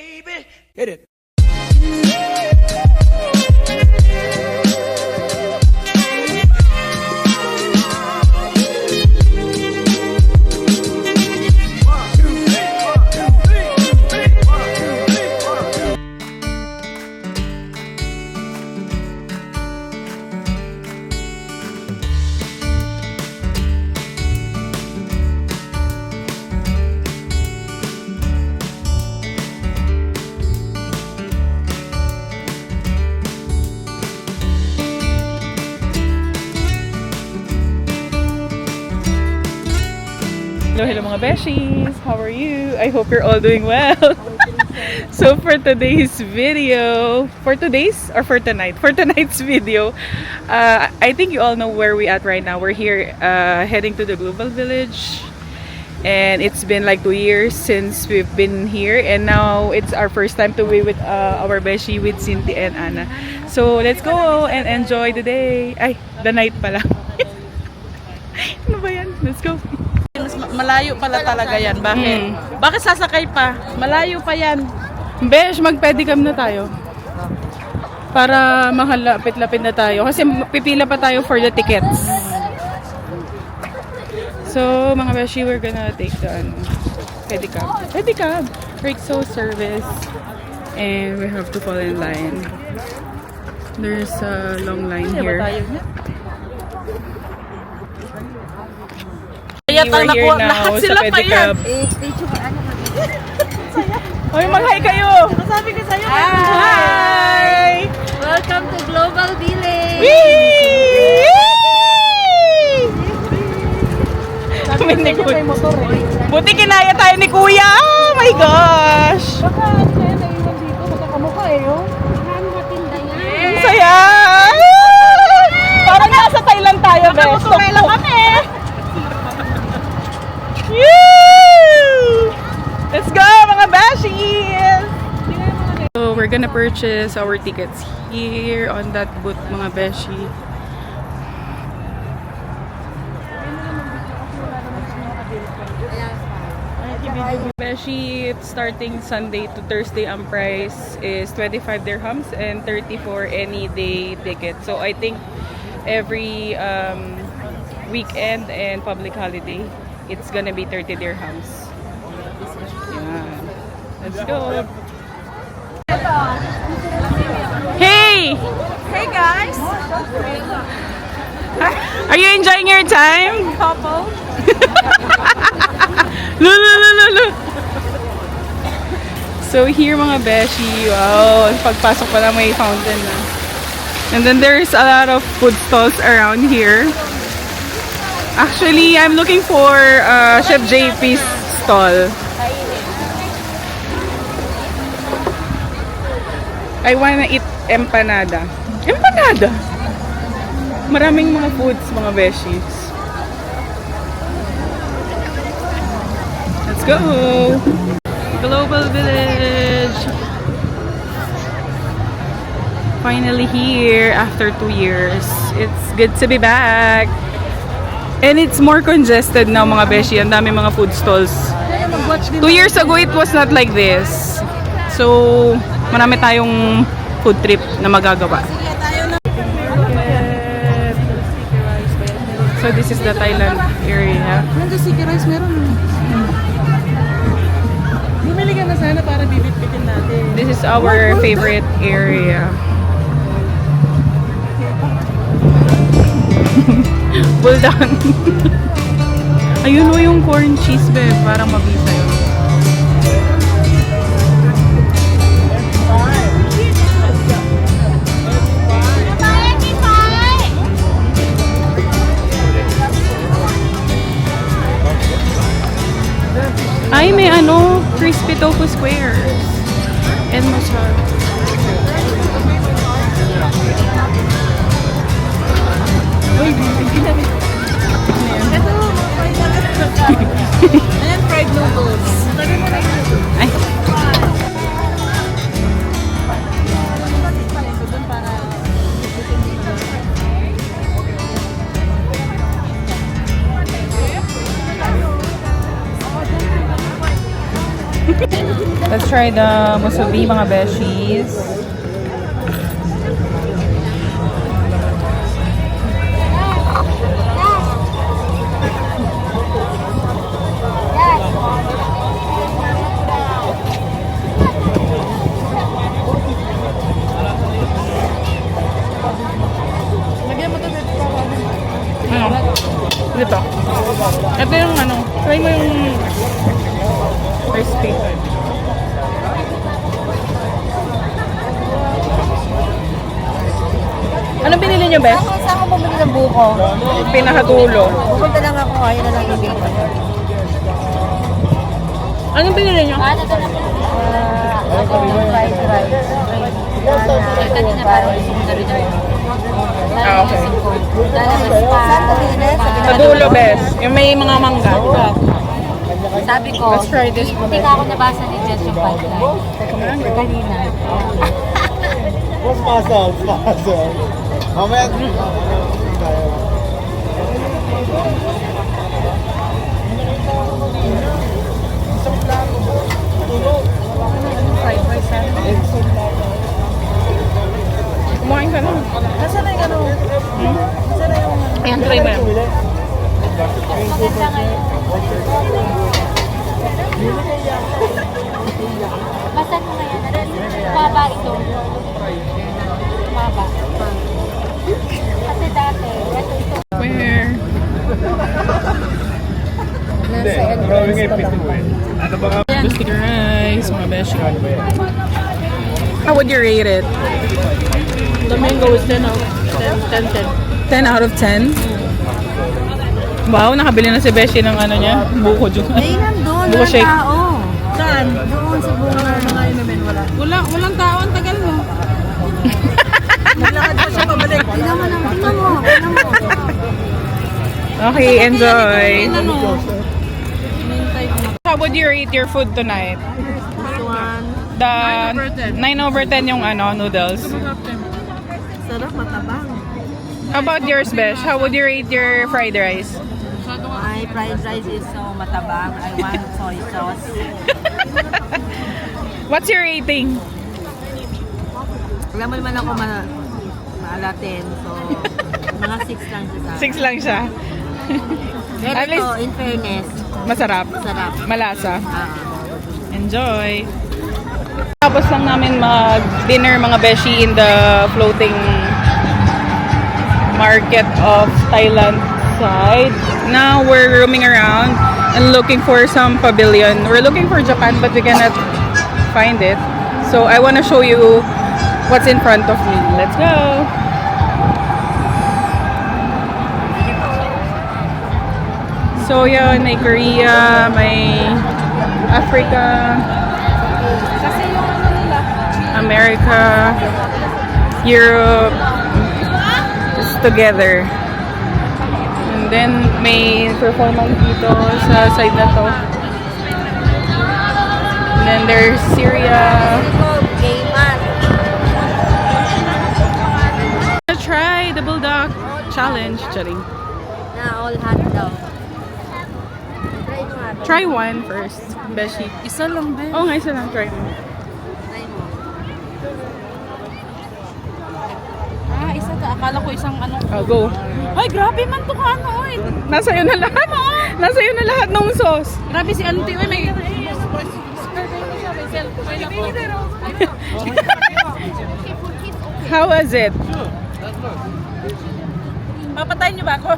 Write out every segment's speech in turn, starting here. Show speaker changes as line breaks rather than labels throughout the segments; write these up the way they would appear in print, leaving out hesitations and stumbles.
baby. Hit it.
Hello mga beshies! How are you? I hope you're all doing well. So for today's video, for tonight's video, I think you all know where we at right now. We're here heading to the Global Village, and it's been like 2 years since we've been here, and now it's our first time to be with our beshi, with Cynthia and Anna. So let's go and enjoy the day. Ay, the night pala. Ano ba yan? Let's go.
Malayo pala talaga yan. Bakit? Bakit sasakay pa? Malayo pa yan.
Besh, mag-pedicam na tayo. Para makalapit-lapit na tayo. Kasi pipila pa tayo for the tickets. So, mga beshi, we're gonna take the pedicab. Pedicab! Rixo service. And we have to fall in line. There's a long line here.
Kaya
We're here
nakuha,
now
lahat
sa
sila pa yan.
pedicab. Hoy, mag-hi kayo!
Sabi ko sa'yo.
Hi!
Welcome to Global Village!
Whee! Kami ni Kuya. Buti kinaya tayo ni Kuya! Oh my gosh!
Baka ano kaya naiwan dito? Magkakamukha eh, oh.
Marami matinda yan.
Ang saya! Parang nasa Thailand tayo, bes.
Nakamutuloy lang kami.
Woo! Let's go, mga bashies! So, we're gonna purchase our tickets here on that booth, mga beshi. Beshi, starting Sunday to Thursday, ang price is 25 dirhams and 30 for any day ticket. So, I think every weekend and public holiday, it's gonna be 30 dirhams. Yan. Let's go! Hey!
Hey guys!
Are you enjoying your time?
Couple.
Lululululu. So here mga beshi, wow, pagpasok pa lang may fountain na. And then there's a lot of food stalls around here. Actually, I'm looking for Chef JP's stall. I wanna eat empanada. Empanada! Maraming mga foods, mga beshies. Let's go! Global Village! Finally here after 2 years. It's good to be back! And it's more congested now, mga beshi. Ang dami mga food stalls. 2 years ago, it was not like this. So, marami tayong food trip na magagawa. So, this is the Thailand area.
Nandun sticky rice meron. Bumili ka na sana para bibit-bitin natin.
This is our favorite area. Pull down. Ayun o yung corn cheese, be. Parang mabisa yun. Ay, may ano, crispy tofu squares. And masarap.
Ayan, fried noodles.
Ay. Let's try the musubi, mga beshies. Ano? Dito. Ito yung ano. Try mo yung crispy. Anong binili niyo, Bes?
Saan ko bumili ng buko?
Pinakatulo.
Pupunta lang ako, ayun na lang yung bacon.
Anong binili niyo?
Ako fried rice. Kanina parang
Ah, okay.
Saan ko bili?
Padulo, Bes. Yung may mga mangga.
Sabi ko,
Let's try this one.
hindi ka ako nabasa ni Jess yung fried rice. Kanina.
What's puzzle? Puzzle. Mamaya.
Fried rice, ha? Kumain ka na.
Nasaan na yung ano? Nasaan na yung...
Ayan, try mo yan.
Maganda ngayon. Basta mo ngayon. Maba ito. Maba. Kasi dati, ito.
Where?
Nasa entrance pa lang.
Ano ba nga?
Sticky rice, mga beshi. How would you rate it?
The mango is 10 out. 10.
10 out of 10? Wow, nakabili na si Beshi ng ano niya, buko dyan.
Ay, nandun.
Buko shake.
Tao.
Saan?
Doon sa bunga ng mga inumin, wala.
Walang tao. Ang tagal mo. Naglakad pa siya pabalik.
Tingnan mo.
Okay, enjoy.
Ano?
How would you rate your food tonight?
This one.
The
9 over 10.
9 over 10 yung ano, noodles.
Sarap, matabang.
How about yours, Besh? How would you rate your fried rice?
My fried rice is so matabang. I want soy sauce.
What's your rating?
Alam mo naman ako maalatin. So, mga 6 lang siya sa akin.
6 lang siya.
Pero
At
ito,
least-
in fairness,
Masarap.
sarap.
Malasa.
Ah.
Enjoy! Tapos lang namin mag-dinner mga beshi in the floating market of Thailand side. Now we're roaming around and looking for some pavilion. We're looking for Japan but we cannot find it. So I want to show you what's in front of me. Let's go! So yun, may Korea, may Africa, America, Europe, just together. And then may performance dito sa side na to. And then there's Syria. Try the bulldog challenge. Charing.
Na all hot daw.
Try one first, Beshi.
Isa lang din.
Oh, nga, isa lang. Try mo.
Isa ka. Akala ko isang ano.
Oh, go.
Ay, grabe man to ka ano. Oy.
Nasa iyo na lahat. Nasa iyo na lahat ng sauce.
Grabe si Auntie. Oy, may...
How was it?
Papatayin niyo ba ako?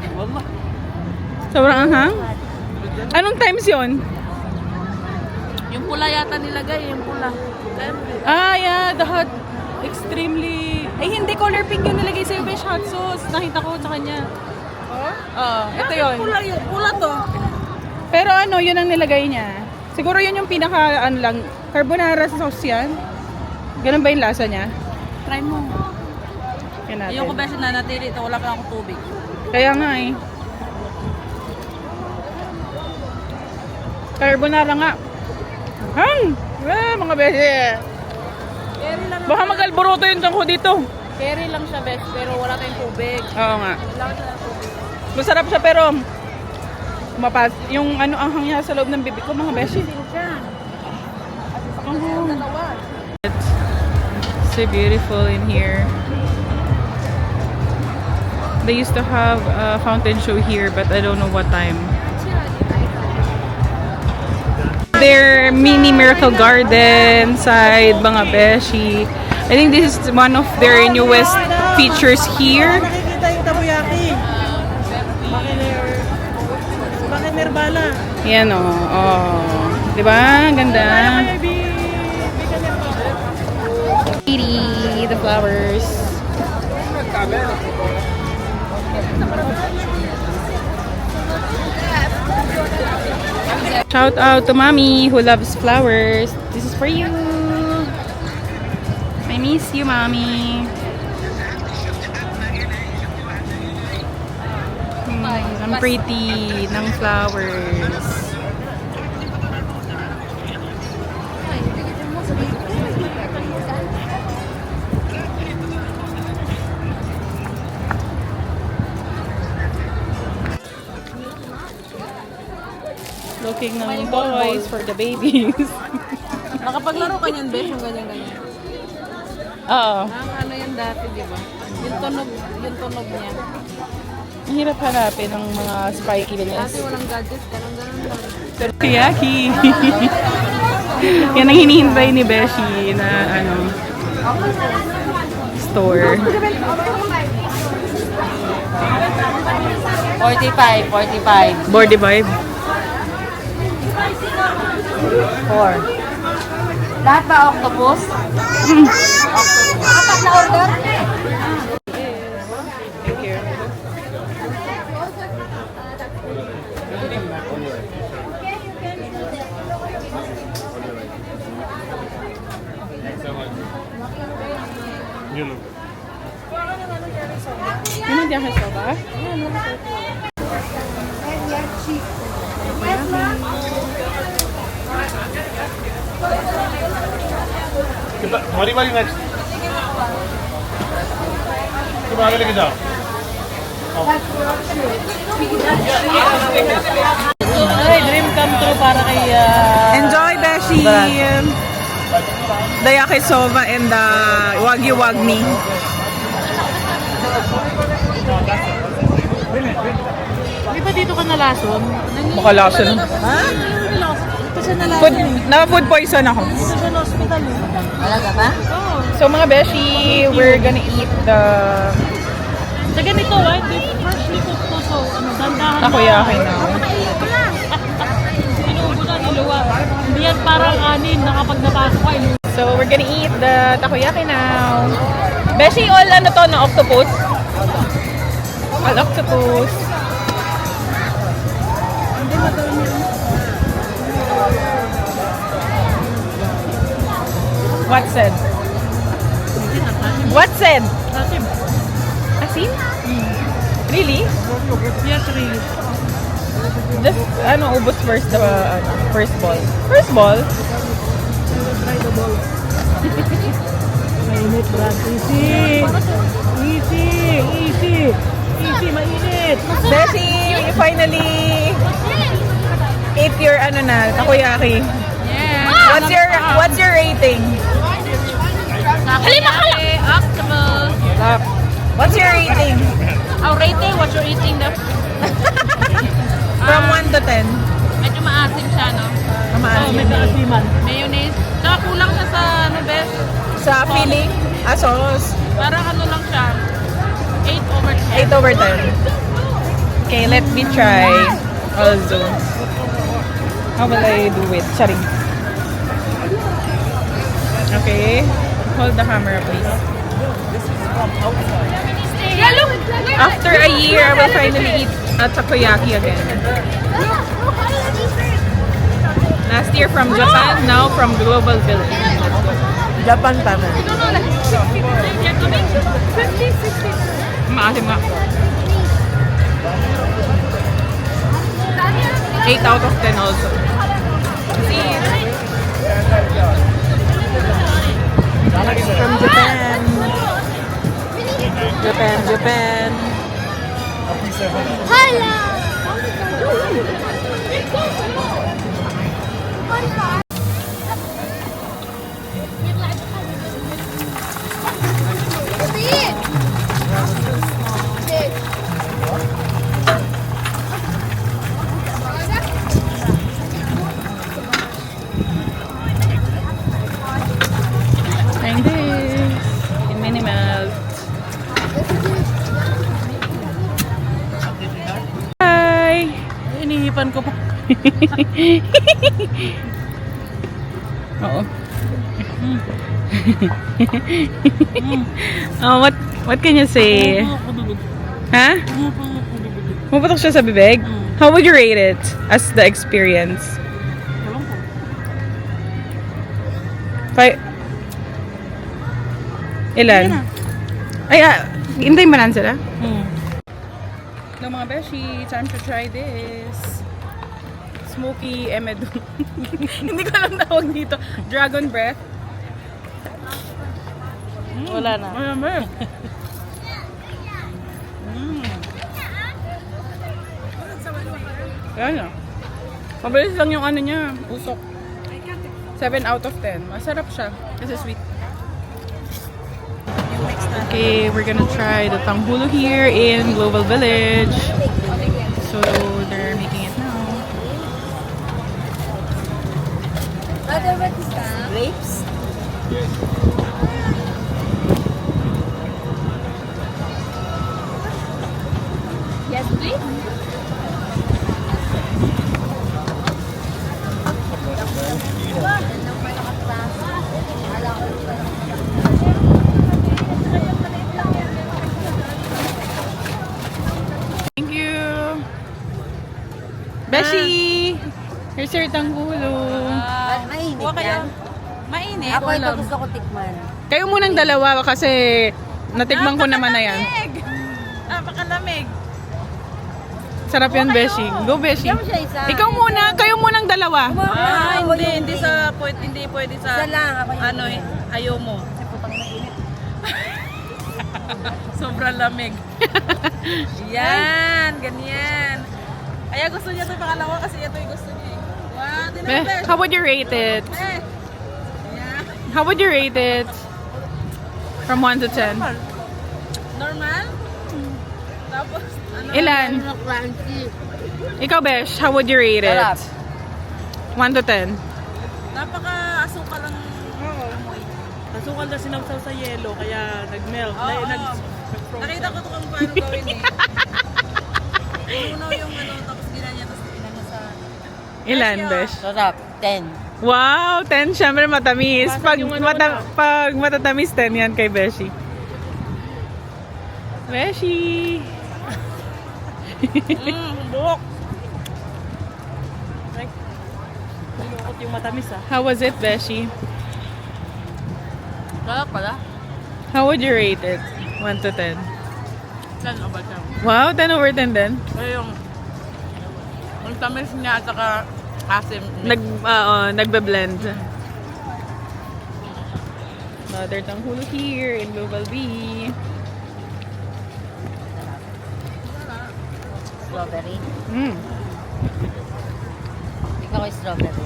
Sobrang anghang? Anong times yon?
Yung pula yata nilagay. Yung pula.
Ah, yeah. The hot, extremely... Ay, hindi. Color pink yung nilagay sa'yo. Besh, hot sauce. Nakita ko sa kanya. Ito yon.
Pula yun. Pula to.
Pero ano, yun ang nilagay niya. Siguro yun yung pinaka, ano lang, carbonara sauce yan. Ganun ba yung lasa niya?
Try mo.
Yan natin.
Ayoko beses na natili ito. Wala pa akong tubig.
Kaya nga eh. Carbonara nga. Mga beses.
Carry lang.
Baka mag-alboroto yung tangko dito.
Carry lang siya bes. Pero wala tayong tubig.
Oo nga.
Kailangan na ng tubig.
Masarap siya pero mapas yung ano ang hangya sa loob ng bibig ko mga beshi. So beautiful in here. They used to have a fountain show here, but I don't know what time. Their mini miracle garden side mga beshi. I think this is one of their newest features here.
Nakikita yung takoyaki. Bakit Nirbala?
Yan o. Oh. Diba? Ganda. Kitty, the flowers. Shout out to mommy who loves flowers. This is for you. I miss you, mommy. Ang pretty ng flowers. Looking ng toys for the babies.
Nakapaglaro ka niyan, Besh, yung ganyan-ganyan.
Oo.
Ano yan dati, di ba? Yung tunog niya.
Mahirap hanapin ng mga spikiness.
Dati walang gadgets, ganun-ganun lang.
Teriyaki. Yan ang hinihintay ni Beshi na store.
45.
45.
4. Lahat ba octopus? Apat na order?
Thank you. Naman diyan ka ba?
तुम्हारी बारी नेक्स्ट तुम आगे लेके जाओ
Ay, dream come true para kay...
Enjoy, Beshi! The yakisoba and the wagyu wagmi.
Di ba dito ka nalason?
Makalason.
Ha? Dito siya nalason.
Food poison ako.
Dito siya na hospital eh.
Talaga ba?
Oo.
So mga Beshi, we're gonna eat the
Sa ganito, freshly cooked to. So, dandahan.
takoyaki now.
Inuubo na, niluwa. Hindi yan parang kanin na kapag napasok ka, inuubo.
So we're gonna eat the takoyaki now. Beshi, all na octopus? All octopus. What said? What said?
Kasi,
Asin? Really?
yes, really.
Just, ubos first the first ball. First ball?
Mainit, Brad. Easy! Easy, mainit!
Beshi, you finally ate your takoyaki.
Yeah.
What's your rating?
Halima ka lang! Octopus!
What's your rating?
Our rating, what you're eating the...
From 1 to 10.
Medyo maasim siya, no?
Maasim.
Mayonnaise. Saka kulang siya sa, best?
Sa feeling? Sauce.
Parang lang siya. 8 over 10.
8 over 10. Okay, let me try also. How will I do it? Charing. Okay. Hold the camera, please. After a year, I will finally eat a takoyaki again. Last year from Japan, now from Global Village.
Japan pa na.
Maasim nga. 8 out of 10 also. See?
From Japan. Japan.
Oo. Oh, what can you say? Ha? Pumuputok siya sa bibig? How would you rate it as the experience? Ilan? Ay, hintayin ba natin sila? Hello mga beshi, time to try this. Smoky emedu. Hindi ko alam tawag dito. Dragon breath.
Wala na.
Malamig. Yan na. Mabilis lang yung ano niya, usok. 7 out of 10. Masarap siya. Kasi sweet. Okay, we're gonna try the tanghulo here in Global Village. So, they're making it now.
Grapes? Yes, please.
Thank you! Beshi! Here's your tanghulo.
Mainit
Huwag kayo.
yan.
Mainit.
Ako ito gusto ko tikman.
Kayo munang dalawa kasi natikman ko naman na yan.
Napakalamig.
Sarap yan, Beshi. Go, Beshi.
Ikaw siya isa.
Ikaw muna, kayo munang dalawa.
Hindi pwede sa
Isa lang. Ako yung
ano, ayaw mo. Sobrang lamig. Yan, ganyan. Kaya gusto niya ito yung pangalawa kasi ito yung gusto niya. Wow, tinapos.
How would you rate it?
Yeah.
How would you rate it? From 1 to 10.
Normal? Tapos, ano?
Ilan?
crunchy.
Ikaw, Besh, how would you rate it?
Sarap.
1 to 10.
Napaka-asukal lang.
Asukal na sinawsaw sa yelo, kaya nag-melt.
Nakita ko ito kung paano gawin eh. Inunaw yung ano, tapos ginanya, tapos ginanya sa...
Ilan, Besh?
Sarap. 10.
Wow, 10. Siyempre matamis.
Basag
Pag,
yung ano
pag matatamis, 10 yan kay Beshi. Beshi!
Buhok! Nilukot yung matamis ah.
How was it, Beshi?
Sarap pala.
How would you rate it? 1 to 10.
Saan o ba siya?
Wow, 10 over 10 din.
Kaya yung tamis niya at saka asim.
Nagbe-blend. Another tanghulo here in Global V.
Strawberry. Ikaw ay strawberry.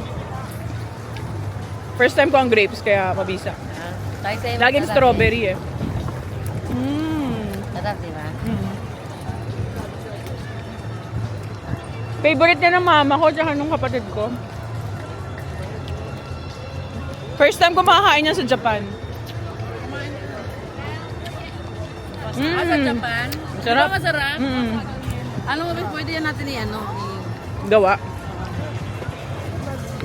First time ko ang grapes, kaya mabisa.
Tayo sa'yo.
Laging
masarap
strawberry eh.
Sarap, di ba?
Favorite niya ng mama ko tsaka nung kapatid ko. First time ko makakain niya sa Japan.
Sa Japan?
Sarap.
Diba masarap? Ano mo, pwede yan natin i-ano?
Gawa.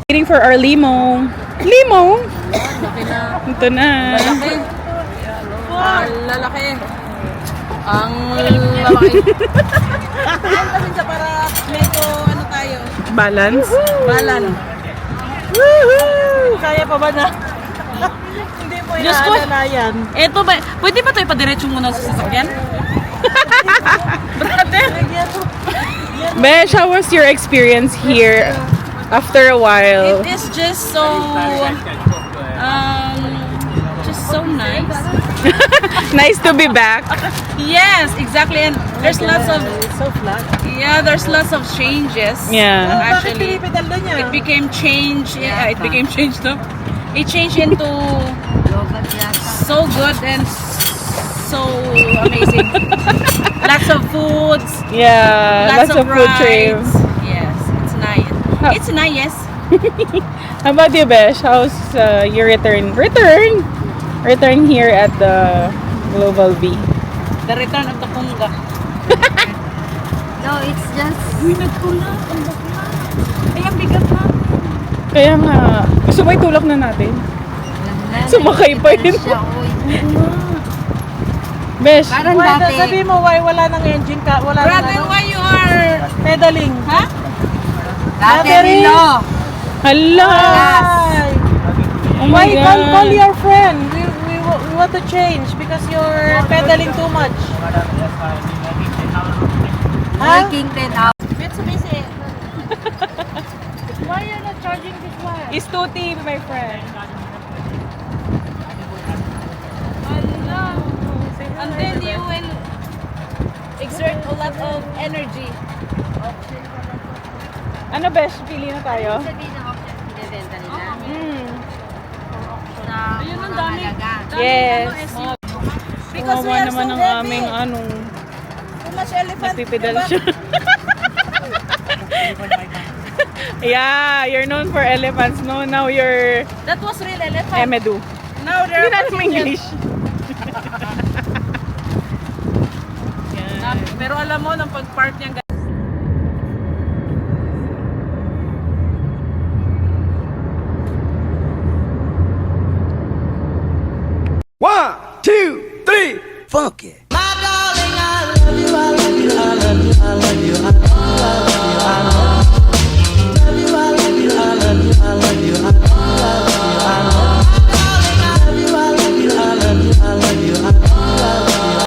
Waiting for our limo. Limo! Ito na.
Ang lalaki. Ang lalaki. Ang tamin siya para medyo ano tayo.
Balance.
Balan.
Kaya pa ba na? Hindi mo
Diyos ko.
inaalalayan.
Eto ba, pwede ba ito ipadiretso muna sa sasakyan? Brother!
Besh, how was your experience here after a while?
It is just so nice.
Nice to be back.
Yes, exactly. And there's lots of
It's so flat.
there's lots of changes.
Yeah.
Bakit
Actually,
pinipidalda niya?
it became changed. Yeah, it became changed. No? It changed into
Yogurt yata.
so good and so amazing. Lots of foods.
Yeah, lots of food
rides.
trails.
Yes, it's nice.
Huh.
It's nice.
How about you, Besh? How's your return here at the Global V?
The return of the Punga.
No, it's just...
Ay,
bigat na.
Kaya nga, gusto mo itulak na natin? Sumakay pa yun.
Siya, oy.
Besh,
Parang
Why,
dati.
sabi mo, why wala nang engine ka? Wala nang
Brother,
ano?
why you are...
Pedaling. Ha?
Dati
Battery.
Rilo.
hala!
Why?
Oh my
Why call
God.
your friend? We want to change because you're pedaling too much. Ha?
Working 10 hours.
Mitsubishi.
Why you're not charging this one?
It's 2T, my friend.
And then you will exert a lot of energy.
Ano, Besh? Pili na tayo?
Sabihin ng options, binibenta nila.
Hmm.
Sa
Ayun, ang
mga
dami.
halaga.
Yes.
Because we
Kawawa
are
naman
so
ang
heavy.
aming anong
Too much elephant.
nagpipedal
diba?
siya. Yeah, you're known for elephants, no? Now you're
That was real elephant.
Emedu.
Now
Hindi
they're
na alam English. Yan.
Pero alam mo, nang pag-park niya,
One, two, three, funky.
My darling, I love you, I love you, I love you, I love you, I